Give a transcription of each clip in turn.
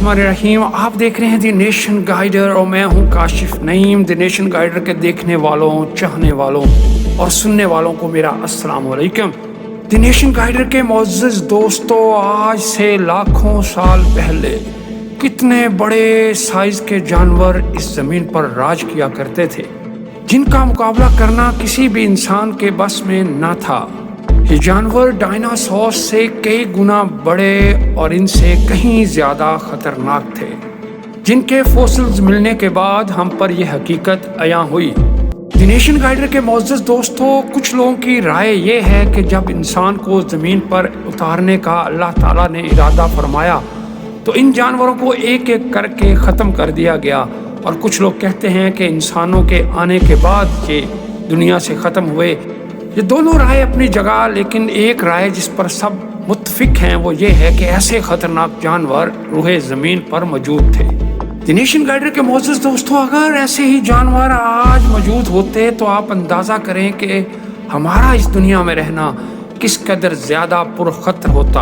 बिस्मिल्लाहिर्रहमानिर्रहीम। आप देख रहे हैं दी नेशन गाइडर और मैं हूं Kashif Naeem. The nation guider के देखने वालों, चाहने वालों और सुनने वालों को मेरा अस्सलाम वालेकुम। दी नेशन गाइडर के मोअज़्ज़िज़ दोस्तों, आज से लाखों साल पहले कितने बड़े साइज के जानवर इस ज़मीन पर राज किया करते थे, जिनका मुकाबला करना किसी भी इंसान के बस में ना था। ये जानवर डायनासोर से कई गुना बड़े और इनसे कहीं ज़्यादा खतरनाक थे, जिनके फॉसिल्स मिलने के बाद हम पर यह हकीकत अयां हुई। द नेशन गाइडर के मोअज़्ज़िज़ दोस्तों, कुछ लोगों की राय ये है कि जब इंसान को ज़मीन पर उतारने का अल्लाह ताला ने इरादा फरमाया तो इन जानवरों को एक एक करके ख़त्म कर दिया गया, और कुछ लोग कहते हैं कि इंसानों के आने के बाद ये दुनिया से ख़त्म हुए। ये दोनों राय अपनी जगह, लेकिन एक राय जिस पर सब मुत्तफिक हैं वो ये है कि ऐसे ख़तरनाक जानवर रूहे ज़मीन पर मौजूद थे। द नेशन गाइडर के मोअज़्ज़िज़ दोस्तों, अगर ऐसे ही जानवर आज मौजूद होते तो आप अंदाज़ा करें कि हमारा इस दुनिया में रहना किस कदर ज़्यादा पुरखतर होता।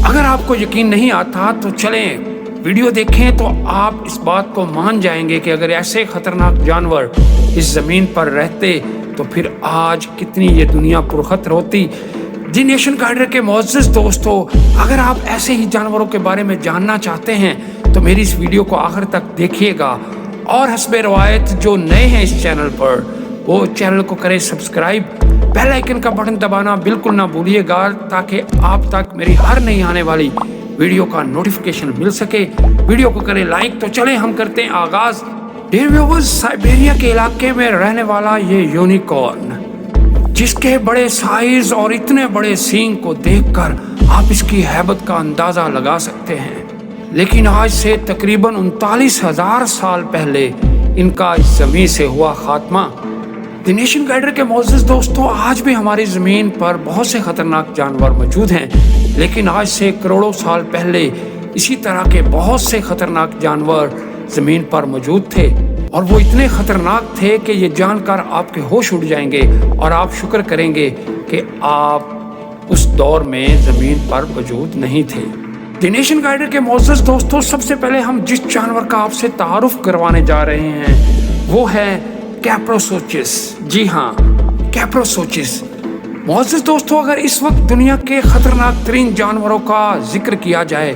अगर आपको यकीन नहीं आता तो चलें वीडियो देखें तो आप इस बात को मान जाएंगे कि अगर ऐसे ख़तरनाक जानवर इस ज़मीन पर रहते तो फिर आज कितनी ये दुनिया पुरखतर होती। दी नेशन गाइडर के मोअज़्ज़िज़ दोस्तों, अगर आप ऐसे ही जानवरों के बारे में जानना चाहते हैं तो मेरी इस वीडियो को आखिर तक देखिएगा, और हस्बे रवायत जो नए हैं इस चैनल पर वो चैनल को करें सब्सक्राइब, बेल आइकन का बटन दबाना बिल्कुल ना भूलिएगा, ताकि आप तक मेरी हर नई आने वाली वीडियो का नोटिफिकेशन मिल सके। वीडियो को करें लाइक। तो चलें हम करते हैं आगाज़। डियर व्यूअर्स, साइबेरिया के इलाके में रहने वाला ये यूनिकॉर्न, जिसके बड़े साइज और इतने बड़े सींग को देखकर आप इसकी हैबत का अंदाज़ा लगा सकते हैं, लेकिन आज से तकरीबन 39,000 साल पहले इनका इस ज़मीन से हुआ खात्मा। द नेशन गाइडर के मोअज़्ज़िज़ दोस्तों, आज भी हमारी ज़मीन पर बहुत से ख़तरनाक जानवर मौजूद हैं, लेकिन आज से करोड़ों साल पहले इसी तरह के बहुत से ख़तरनाक जानवर ज़मीन पर मौजूद थे, और वो इतने ख़तरनाक थे कि ये जानकर आपके होश उड़ जाएंगे और आप शुक्र करेंगे कि आप उस दौर में ज़मीन पर मौजूद नहीं थे। द नेशन गाइडर के मोअज़्ज़िज़ दोस्तों, सबसे पहले हम जिस जानवर का आपसे तारुफ करवाने जा रहे हैं वो है कैप्रोसोचिस। जी हाँ, कैप्रोसोचिस। मोअज़्ज़िज़ दोस्तों, अगर इस वक्त दुनिया के ख़तरनाक तरीन जानवरों का जिक्र किया जाए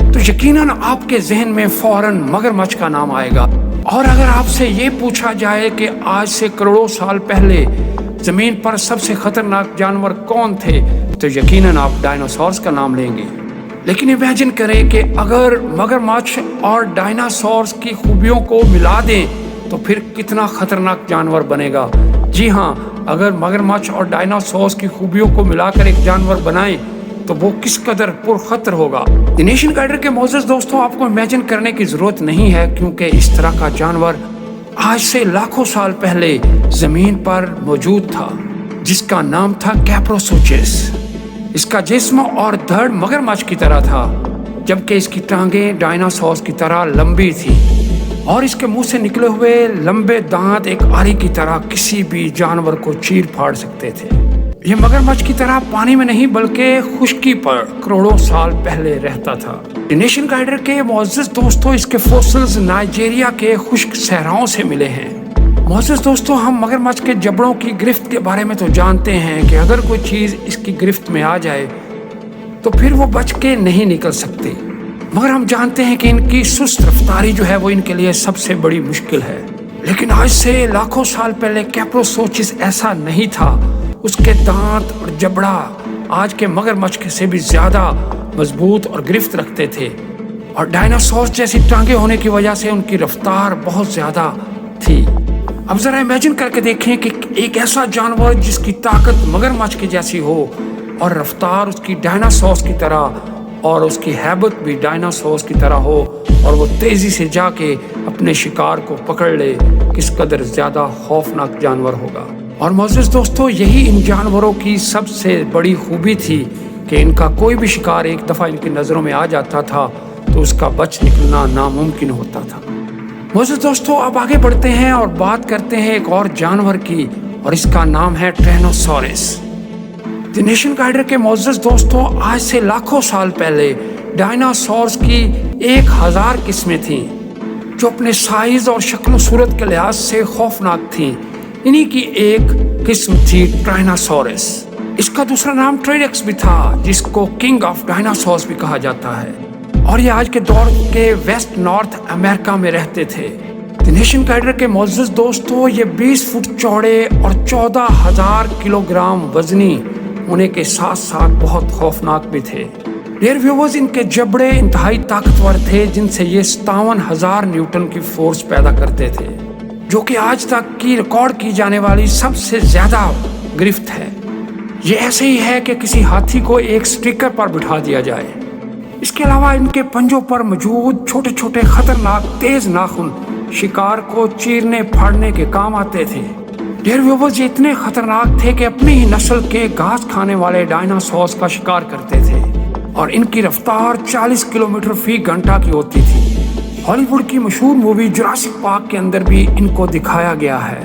तो यकीनन आपके जहन में फौरन मगरमच्छ का नाम आएगा, और अगर आपसे ये पूछा जाए कि आज से करोड़ों साल पहले ज़मीन पर सबसे ख़तरनाक जानवर कौन थे तो यकीनन आप डायनासोर्स का नाम लेंगे। लेकिन इमेजिन करें कि अगर मगरमच्छ और डायनासोर्स की खूबियों को मिला दें तो फिर कितना ख़तरनाक जानवर बनेगा। जी हाँ, अगर मगरमच्छ और डायनासोर्स की खूबियों को मिलाकर एक जानवर बनाएं तो वो किस कदर पुरखतर होगा। द नेशन गाइडर के मोअज़्ज़िज़ दोस्तों, आपको इमेजिन करने की ज़रूरत नहीं है, क्योंकि इस तरह का जानवर आज से लाखों साल पहले ज़मीन पर मौजूद था, जिसका नाम था कैप्रोसोचिस। इसका जिस्म और धड़ मगरमच्छ की तरह था, जबकि इसकी टांगें डायनासोर्स की तरह लंबी थी, और इसके मुंह से निकले हुए लंबे दांत एक आरी की तरह किसी भी जानवर को चीर फाड़ सकते थे। ये मगरमच्छ की तरह पानी में नहीं बल्कि खुश्की पर करोड़ों साल पहले रहता था। द नेशन गाइडर के मोअज़्ज़िज़ दोस्तों, इसके फॉसिल्स नाइजीरिया के खुश्क सहराओं से मिले हैं। मोअज़्ज़िज़ दोस्तों, हम मगरमच्छ के जबड़ों की गिरफ्त के बारे में तो जानते हैं कि अगर कोई चीज़ इसकी गिरफ्त में आ जाए तो फिर वो बच के नहीं निकल सकती, मगर हम जानते हैं कि इनकी सुस्त रफ्तारी जो है वो इनके लिए सबसे बड़ी मुश्किल है। लेकिन आज से लाखों साल पहले कैप्रोसोचिस ऐसा नहीं था। उसके दांत और जबड़ा आज के मगरमच्छ से भी ज़्यादा मजबूत और गिरफ्त रखते थे, और डायनासोर जैसी टांगे होने की वजह से उनकी रफ्तार बहुत ज़्यादा थी। अब ज़रा इमेजिन करके देखें कि एक ऐसा जानवर जिसकी ताकत मगरमच्छ की जैसी हो और रफ्तार उसकी डायनासोर्स की तरह, और उसकी हैबत भी डायनासोर्स की तरह हो, और वो तेज़ी से जाके अपने शिकार को पकड़ ले, किस कदर ज़्यादा खौफनाक जानवर होगा। और मोअज़्ज़िज़ दोस्तों, यही इन जानवरों की सबसे बड़ी खूबी थी कि इनका कोई भी शिकार एक दफ़ा इनकी नज़रों में आ जाता था तो उसका बच निकलना नामुमकिन होता था। मोअज़्ज़िज़ दोस्तों, अब आगे बढ़ते हैं और बात करते हैं एक और जानवर की, और इसका नाम है टायरानोसॉरस। द नेशन गाइडर के मोअज़्ज़िज़ दोस्तों, आज से लाखों साल पहले डायनासोर्स की 1000 किस्में थीं जो अपने साइज और शक्ल و सूरत के लिहाज से खौफनाक थीं। इन्हीं की एक किस्म थी ट्राइनासोरस। इसका दूसरा नाम ट्राइडेक्स भी था, जिसको किंग ऑफ डायनासोर्स भी कहा जाता है, और ये आज के दौर के वेस्ट नॉर्थ अमेरिका में रहते थे। द नेशन गाइडर के मोअज़्ज़ज़ दोस्तों, ये 20 फुट चौड़े और 14,000 किलोग्राम वजनी होने के साथ साथ बहुत खौफनाक भी थे। डियर व्यूअर्स, इनके जबड़े इंतहाई ताकतवर थे, जिनसे ये 57,000 न्यूटन की फोर्स पैदा करते थे, जो कि आज तक की रिकॉर्ड की जाने वाली सबसे ज्यादा गिरफ्त है। ये ऐसे ही है कि किसी हाथी को एक स्टिकर पर बिठा दिया जाए। इसके अलावा इनके पंजों पर मौजूद छोटे छोटे खतरनाक तेज नाखून शिकार को चीरने फाड़ने के काम आते थे। डियर व्यूअर्स, ये इतने खतरनाक थे कि अपनी ही नस्ल के घास खाने वाले डायनासोर्स का शिकार करते थे, और इनकी रफ्तार 40 किलोमीटर फी घंटा की होती थी। हॉलीवुड की मशहूर मूवी जुरासिक पार्क के अंदर भी इनको दिखाया गया है।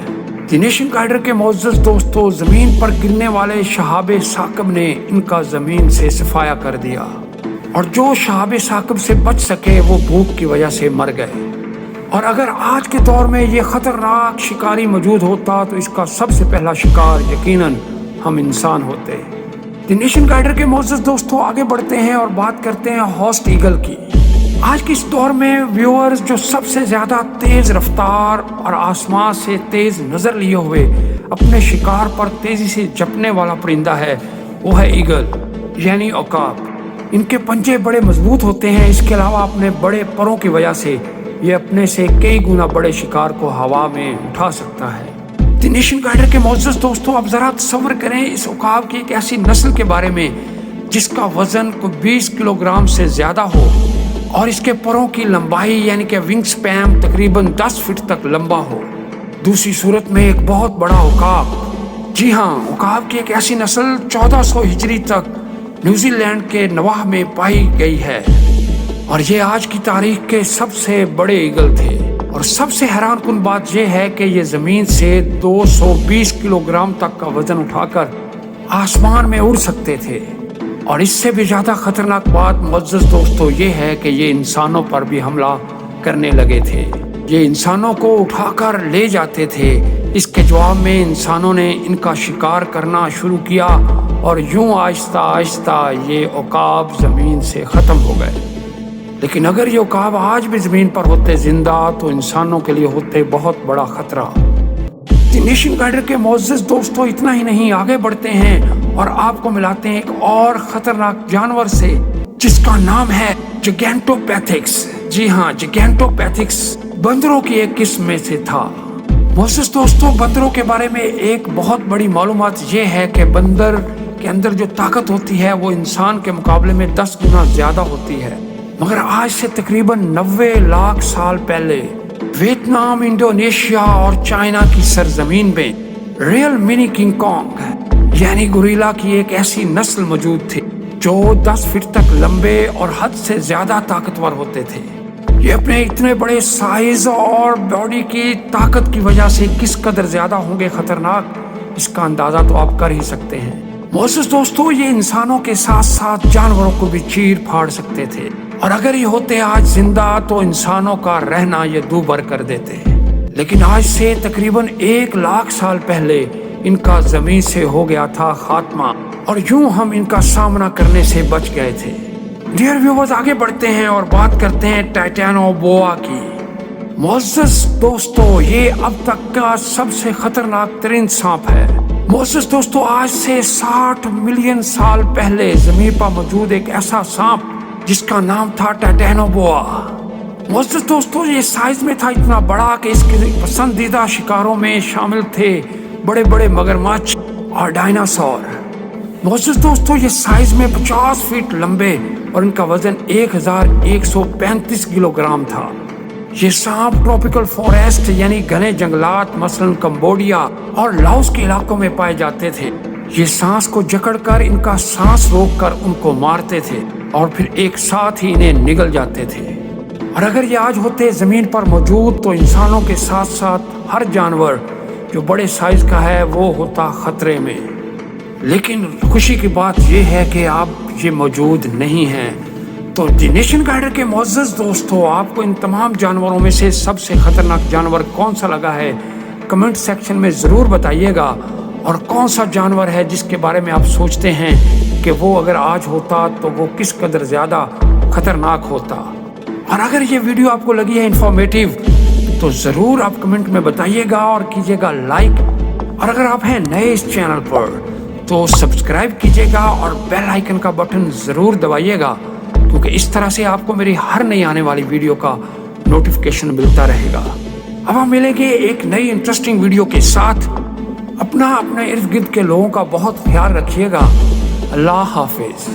द नेशन गाइडर के मोअज़्ज़ज़ दोस्तों, जमीन पर गिरने वाले शहाबे साकब ने इनका जमीन से सफाया कर दिया, और जो शहाबे साकब से बच सके वो भूख की वजह से मर गए। और अगर आज के दौर में ये खतरनाक शिकारी मौजूद होता तो इसका सबसे पहला शिकार यकीनन हम इंसान होते। द नेशन गाइडर के मोअज़्ज़ज़ दोस्तों, आगे बढ़ते हैं और बात करते हैं हॉर्स्ड ईगल की। आज के इस दौर में व्यूअर्स, जो सबसे ज्यादा तेज रफ्तार और आसमान से तेज नजर लिए हुए अपने शिकार पर तेजी से झपटने वाला परिंदा है, वो है ईगल यानी औकाब। इनके पंजे बड़े मजबूत होते हैं। इसके अलावा अपने बड़े परों की वजह से ये अपने से कई गुना बड़े शिकार को हवा में उठा सकता है। द नेशन गाइडर के मोअज़्ज़ज़ दोस्तों, अब जरा तसव्वुर करें इस औकाब की एक ऐसी नस्ल के बारे में जिसका वजन को 20 किलोग्राम से ज्यादा हो, और इसके परों की लंबाई यानी कि विंग स्पैन तकरीबन 10 फीट तक लंबा हो। दूसरी सूरत में एक बहुत बड़ा औकाब, जी हाँ, औकाब की एक ऐसी नस्ल 1400 हिजरी तक न्यूजीलैंड के नवाह में पाई गई है, और ये आज की तारीख के सबसे बड़े ईगल थे। और सबसे हैरान कुन बात यह है कि ये जमीन से 220 किलोग्राम तक का वजन उठाकर आसमान में उड़ सकते थे। और इससे भी ज्यादा खतरनाक बात मुअज़्ज़ज़ दोस्तों ये है कि ये इंसानों पर भी हमला करने लगे थे। ये इंसानों को उठाकर ले जाते थे। इसके जवाब में इंसानों ने इनका शिकार करना शुरू किया, और यूं आहिस्ता आहिस्ता ये औकाब जमीन से खत्म हो गए। लेकिन अगर ये औकाब आज भी जमीन पर होते जिंदा तो इंसानों के लिए होते बहुत बड़ा खतरा। द नेशन गाइडर के मुअज़्ज़ज़ दोस्तों, इतना ही नहीं, आगे बढ़ते हैं और आपको मिलाते हैं एक और खतरनाक जानवर से, जिसका नाम है जिगैंटोपैथिक्स। जी हाँ, जिगैंटोपैथिक्स बंदरों की एक किस्म में से था। मुअज़्ज़ज़ दोस्तों, बंदरों के बारे में एक बहुत बड़ी मालूमात ये है कि बंदर के अंदर जो ताकत होती है वो इंसान के मुकाबले में 10 गुना ज्यादा होती है। मगर आज से तकरीबन 90 लाख साल पहले वियतनाम, इंडोनेशिया और चाइना की सरजमीन में रियल मिनी किंग कॉन्ग यानी गोरिल्ला की एक ऐसी नस्ल मौजूद थी जो 10 फीट तक लंबे और हद से ज्यादा ताकतवर होते थे। ये अपने इतने बड़े साइज और बॉडी की ताकत की वजह से किस कदर ज्यादा होंगे खतरनाक, इसका अंदाजा तो आप कर ही सकते हैं। मुअज़्ज़ज़ दोस्तों, ये इंसानों के साथ साथ जानवरों को भी चीर फाड़ सकते थे, और अगर ये होते आज जिंदा तो इंसानों का रहना ये दूभर कर देते। लेकिन आज से तकरीबन 1 लाख साल पहले इनका जमीन से हो गया था खात्मा, और यूं हम इनका सामना करने से बच गए थे। डियर व्यूअर्स, आगे बढ़ते हैं और बात करते हैं टाइटैनोबोआ की। मुअज़्ज़ज़ दोस्तों, ये अब तक का सबसे खतरनाक तरीन सांप है। मुअज़्ज़ज़ दोस्तों, आज से 60 मिलियन साल पहले जमीन पर मौजूद एक ऐसा सांप जिसका नाम था टाइटैनोबोआ। मुअज़्ज़ज़ दोस्तों, ये साइज में था इतना बड़ा कि इसके पसंदीदा शिकारों में शामिल थे बड़े बड़े मगरमच्छ और डायनासोर। मुअज़्ज़ज़ दोस्तों, ये साइज में 50 फीट लंबे और इनका वजन 1135 किलोग्राम था। ये सांप ट्रॉपिकल फॉरेस्ट यानी घने जंगलात मसलन कंबोडिया और लाओस के इलाकों में पाए जाते थे। ये सांस को जकड़कर इनका सांस रोककर उनको मारते थे और फिर एक साथ ही इन्हें निगल जाते थे। और अगर ये आज होते जमीन पर मौजूद तो इंसानों के साथ साथ हर जानवर जो बड़े साइज का है वो होता खतरे में। लेकिन खुशी की बात यह है कि अब ये मौजूद नहीं है। تو دی نیشن گائیڈر کے معزز دوستو، آپ کو ان تمام جانوروں میں سے سب سے خطرناک جانور کون سا لگا ہے کمنٹ سیکشن میں ضرور بتائیے گا، اور کون سا جانور ہے جس کے بارے میں آپ سوچتے ہیں کہ وہ اگر آج ہوتا تو وہ کس قدر زیادہ خطرناک ہوتا۔ اور اگر یہ ویڈیو آپ کو لگی ہے انفارمیٹیو تو ضرور آپ کمنٹ میں بتائیے گا اور کیجیے گا لائک، اور اگر آپ ہیں نئے اس چینل پر تو سبسکرائب کیجیے گا اور بیل آئیکن کا بٹن ضرور دبائیے گا، کیونکہ اس طرح سے آپ کو میری ہر نئی آنے والی ویڈیو کا نوٹیفیکیشن ملتا رہے گا۔ اب ہم ملیں گے ایک نئی انٹرسٹنگ ویڈیو کے ساتھ۔ اپنے ارد گرد کے لوگوں کا بہت خیال رکھیے گا۔ اللہ حافظ۔